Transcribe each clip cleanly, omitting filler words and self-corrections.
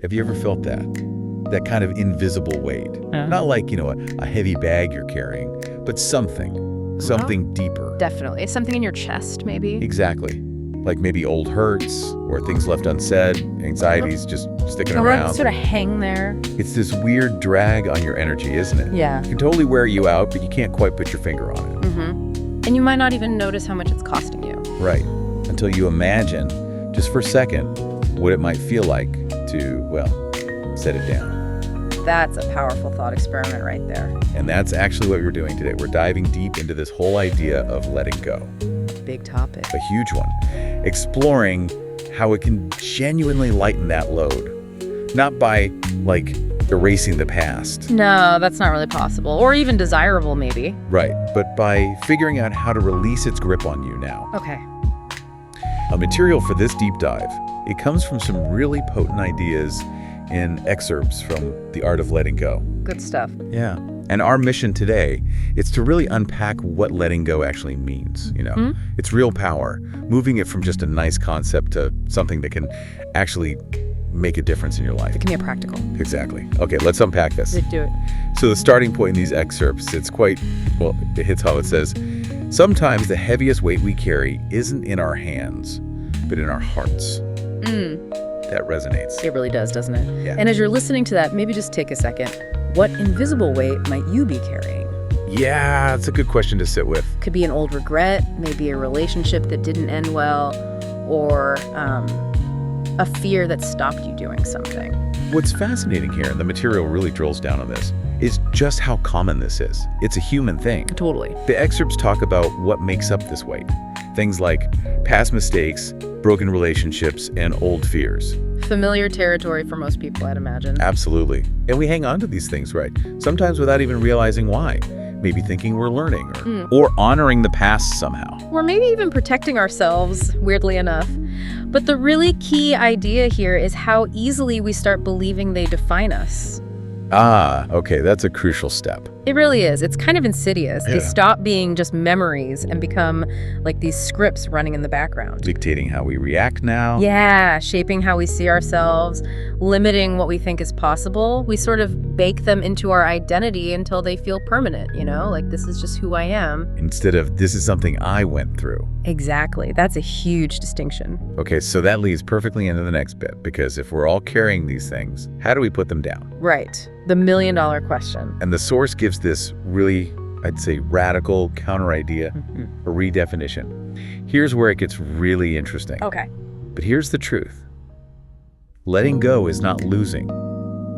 Have you ever felt that? That kind of invisible weight. Not like, a heavy bag you're carrying, but something deeper. Definitely. Something in your chest, maybe. Exactly. Like maybe old hurts or things left unsaid, anxieties just sticking Or around. sort of hang there. It's this weird drag on your energy, isn't it? Yeah. It can totally wear you out, but you can't quite put your finger on it. And you might not even notice how much it's costing you. Right. Until you imagine, just for a second, what it might feel like to, set it down. That's a powerful thought experiment right there. And that's actually what we're doing today. We're diving deep into this whole idea of letting go. Big topic. A huge one. Exploring how it can genuinely lighten that load. Not by, erasing the past. No, that's not really possible. Or even desirable, maybe. Right. But by figuring out how to release its grip on you now. Okay. A material for this deep dive, it comes from some really potent ideas in excerpts from The Art of Letting Go. Good stuff. Yeah. And our mission today is to really unpack what letting go actually means, It's real power, moving it from just a nice concept to something that can actually make a difference in your life. It can be practical. Exactly. Okay, let's unpack this. Let's do it. So the starting point in these excerpts, it hits how it says, sometimes the heaviest weight we carry isn't in our hands, but in our hearts. That resonates. It really does, doesn't it? Yeah. And as you're listening to that, maybe just take a second. What invisible weight might you be carrying? Yeah, that's a good question to sit with. Could be an old regret, maybe a relationship that didn't end well, or a fear that stopped you doing something. What's fascinating here, and the material really drills down on this, is just how common this is. It's a human thing. Totally. The excerpts talk about what makes up this weight. Things like past mistakes, broken relationships, and old fears. Familiar territory for most people, I'd imagine. Absolutely. And we hang on to these things, right? Sometimes without even realizing why. Maybe thinking we're learning or honoring the past somehow. Or maybe even protecting ourselves, weirdly enough. But the really key idea here is how easily we start believing they define us. Okay, that's a crucial step. It really is. It's kind of insidious. Yeah. They stop being just memories and become like these scripts running in the background. Dictating how we react now. Yeah, shaping how we see ourselves, limiting what we think is possible. We sort of bake them into our identity until they feel permanent, like this is just who I am. Instead of this is something I went through. Exactly. That's a huge distinction. Okay, so that leads perfectly into the next bit, because if we're all carrying these things, how do we put them down? Right. The million-dollar question. And the source gives this really, I'd say, radical counter idea, a redefinition. Here's where it gets really interesting. Okay. But here's the truth. Letting go is not losing.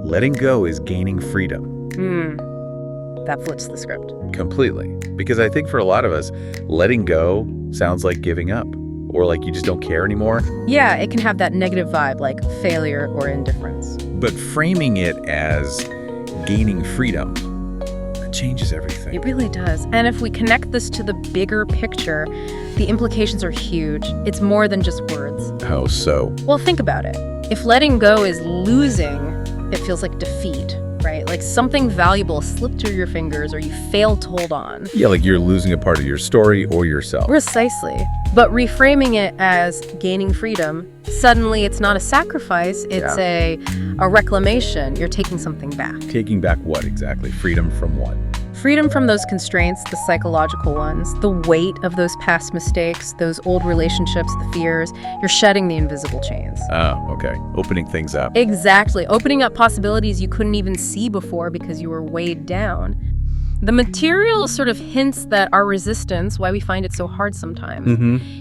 Letting go is gaining freedom. That flips the script. Completely. Because I think for a lot of us, letting go sounds like giving up, or like you just don't care anymore. Yeah, it can have that negative vibe, like failure or indifference. But framing it as gaining freedom, it changes everything. It really does. And if we connect this to the bigger picture, the implications are huge. It's more than just words. How so? Well, think about it. If letting go is losing, it feels like defeat, right? Like something valuable slipped through your fingers or you failed to hold on. Yeah, like you're losing a part of your story or yourself. Precisely. But reframing it as gaining freedom, suddenly it's not a sacrifice, it's a reclamation. You're taking something back. Taking back what exactly? Freedom from what? Freedom from those constraints, the psychological ones, the weight of those past mistakes, those old relationships, the fears. You're shedding the invisible chains. Oh, okay. Opening things up. Exactly. Opening up possibilities you couldn't even see before because you were weighed down. The material sort of hints that our resistance, why we find it so hard sometimes,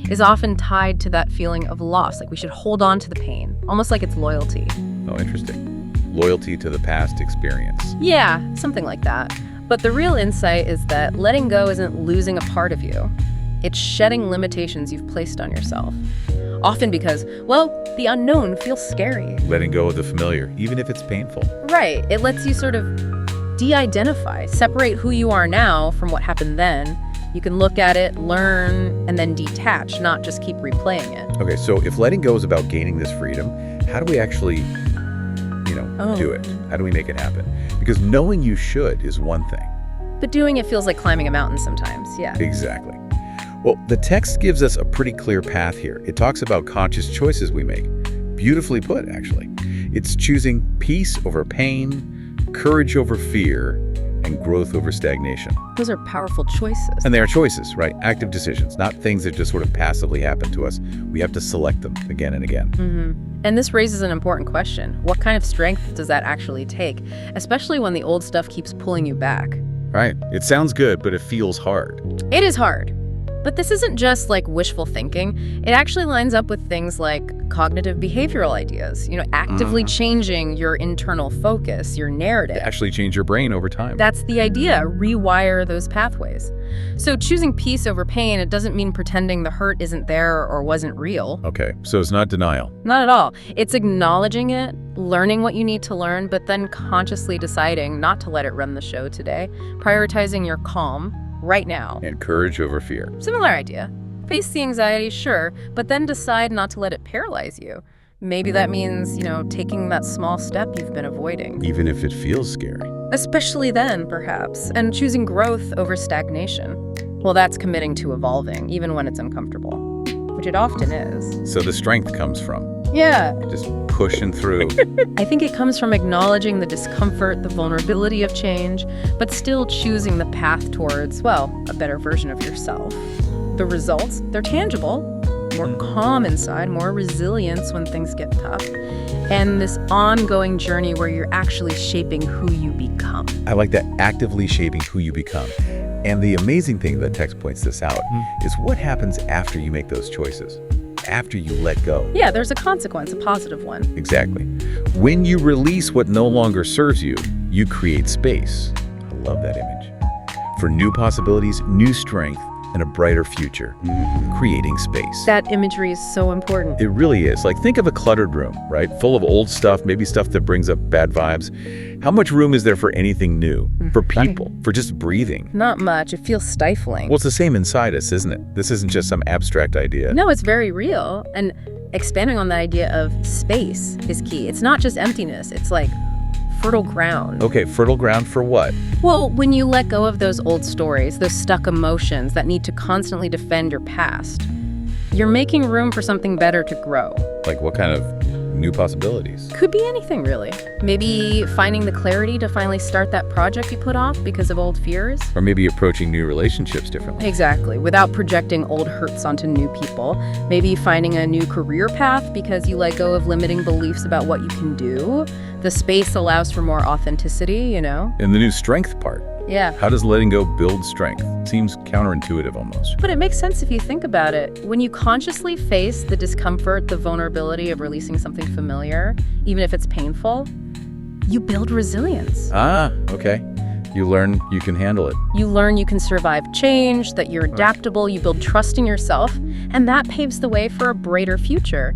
is often tied to that feeling of loss. Like we should hold on to the pain, almost like it's loyalty. Oh, interesting. Loyalty to the past experience. Yeah, something like that. But the real insight is that letting go isn't losing a part of you. It's shedding limitations you've placed on yourself. Often because, the unknown feels scary. Letting go of the familiar, even if it's painful. Right. It lets you sort of de-identify, separate who you are now from what happened then. You can look at it, learn, and then detach, not just keep replaying it. Okay, so if letting go is about gaining this freedom, how do we actually, do it? How do we make it happen? Because knowing you should is one thing. But doing it feels like climbing a mountain sometimes, yeah. Exactly. Well, the text gives us a pretty clear path here. It talks about conscious choices we make. Beautifully put, actually. It's choosing peace over pain, courage over fear, and growth over stagnation. Those are powerful choices. And they are choices, right? Active decisions, not things that just sort of passively happen to us. We have to select them again and again. And this raises an important question. What kind of strength does that actually take, especially when the old stuff keeps pulling you back? Right. It sounds good, but it feels hard. It is hard. But this isn't just like wishful thinking. It actually lines up with things like cognitive behavioral ideas, actively changing your internal focus, your narrative. Actually change your brain over time. That's the idea, rewire those pathways. So choosing peace over pain, it doesn't mean pretending the hurt isn't there or wasn't real. Okay, so it's not denial. Not at all. It's acknowledging it, learning what you need to learn, but then consciously deciding not to let it run the show today, prioritizing your calm right now. And courage over fear. Similar idea. Face the anxiety, sure, but then decide not to let it paralyze you. Maybe that means, taking that small step you've been avoiding. Even if it feels scary. Especially then, perhaps, and choosing growth over stagnation. Well, that's committing to evolving, even when it's uncomfortable, which it often is. So the strength comes from just pushing through. I think it comes from acknowledging the discomfort, the vulnerability of change, but still choosing the path towards, a better version of yourself. The results, they're tangible. More calm inside, more resilience when things get tough, and this ongoing journey where you're actually shaping who you become. I like that, actively shaping who you become. And the amazing thing, the text points this out, is what happens after you make those choices, after you let go. Yeah, there's a consequence, a positive one. Exactly. When you release what no longer serves you, you create space. I love that image. For new possibilities, new strength, and a brighter future. Creating space. That imagery is so important. It really is. Like, think of a cluttered room, right? Full of old stuff, maybe stuff that brings up bad vibes. How much room is there for anything new? For people? For just breathing? Not much. It feels stifling. Well, it's the same inside us, isn't it? This isn't just some abstract idea. No, it's very real. And expanding on that idea of space is key. It's not just emptiness. It's like fertile ground. Okay, fertile ground for what? Well, when you let go of those old stories, those stuck emotions that need to constantly defend your past, you're making room for something better to grow. Like what kind of new possibilities? Could be anything, really. Maybe finding the clarity to finally start that project you put off because of old fears. Or maybe approaching new relationships differently. Exactly, without projecting old hurts onto new people. Maybe finding a new career path because you let go of limiting beliefs about what you can do. The space allows for more authenticity, And the new strength part. Yeah. How does letting go build strength? Seems counterintuitive almost. But it makes sense if you think about it. When you consciously face the discomfort, the vulnerability of releasing something familiar, even if it's painful, you build resilience. Okay. You learn you can handle it. You learn you can survive change, that you're adaptable, you build trust in yourself, and that paves the way for a brighter future.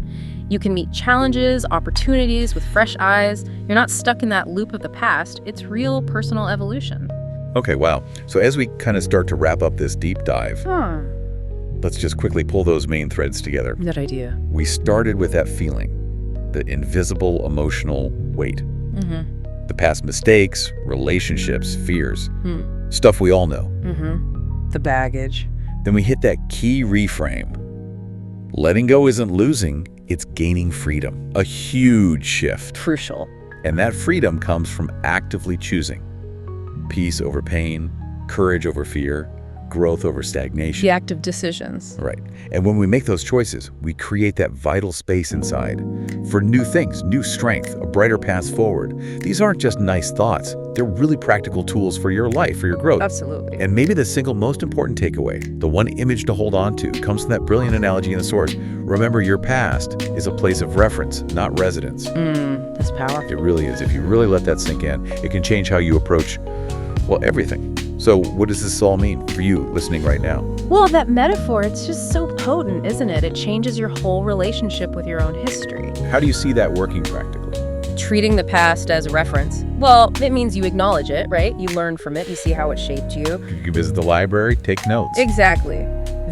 You can meet challenges, opportunities with fresh eyes. You're not stuck in that loop of the past. It's real personal evolution. Okay, wow. So as we kind of start to wrap up this deep dive, let's just quickly pull those main threads together. Good idea. We started with that feeling, the invisible emotional weight. The past mistakes, relationships, fears, stuff we all know. The baggage. Then we hit that key reframe. Letting go isn't losing, it's gaining freedom. A huge shift. Crucial. And that freedom comes from actively choosing peace over pain, courage over fear, growth over stagnation. The active decisions. Right. And when we make those choices, we create that vital space inside for new things, new strength, a brighter path forward. These aren't just nice thoughts. They're really practical tools for your life, for your growth. Absolutely. And maybe the single most important takeaway, the one image to hold on to, comes from that brilliant analogy in the source. Remember, your past is a place of reference, not residence. That's powerful. It really is. If you really let that sink in, it can change how you approach, everything. So what does this all mean for you listening right now? Well, that metaphor, it's just so potent, isn't it? It changes your whole relationship with your own history. How do you see that working practically? Treating the past as a reference. Well, it means you acknowledge it, right? You learn from it. You see how it shaped you. You visit the library, take notes. Exactly.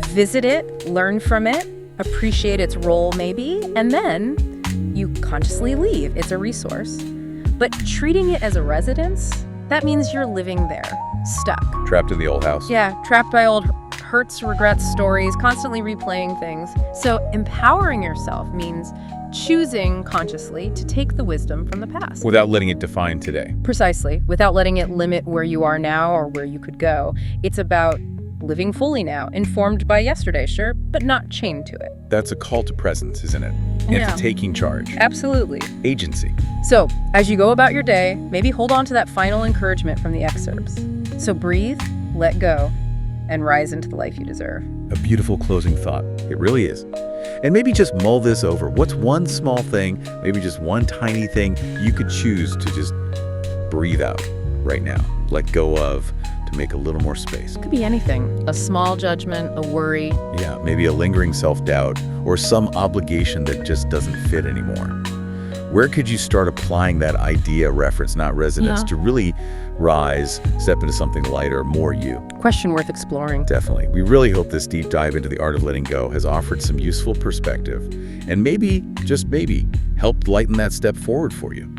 Visit it, learn from it, appreciate its role maybe, and then you consciously leave. It's a resource. But treating it as a residence, that means you're living there, stuck. Trapped in the old house. Yeah, trapped by old hurts, regrets, stories, constantly replaying things. So empowering yourself means choosing consciously to take the wisdom from the past. Without letting it define today. Precisely, without letting it limit where you are now or where you could go. It's about living fully now, informed by yesterday, sure, but not chained to it. That's a call to presence, isn't it? And Yeah. to taking charge. Absolutely. Agency. So, as you go about your day, maybe hold on to that final encouragement from the excerpts. So breathe, let go, and rise into the life you deserve. A beautiful closing thought. It really is. And maybe just mull this over. What's one small thing, maybe just one tiny thing you could choose to just breathe out right now, let go of, to make a little more space? Could be anything. A small judgment, a worry. Yeah, maybe a lingering self-doubt or some obligation that just doesn't fit anymore. Where could you start applying that idea, reference, not resonance, to really rise, step into something lighter, more you? Question worth exploring. Definitely. We really hope this deep dive into the art of letting go has offered some useful perspective and maybe, just maybe, helped lighten that step forward for you.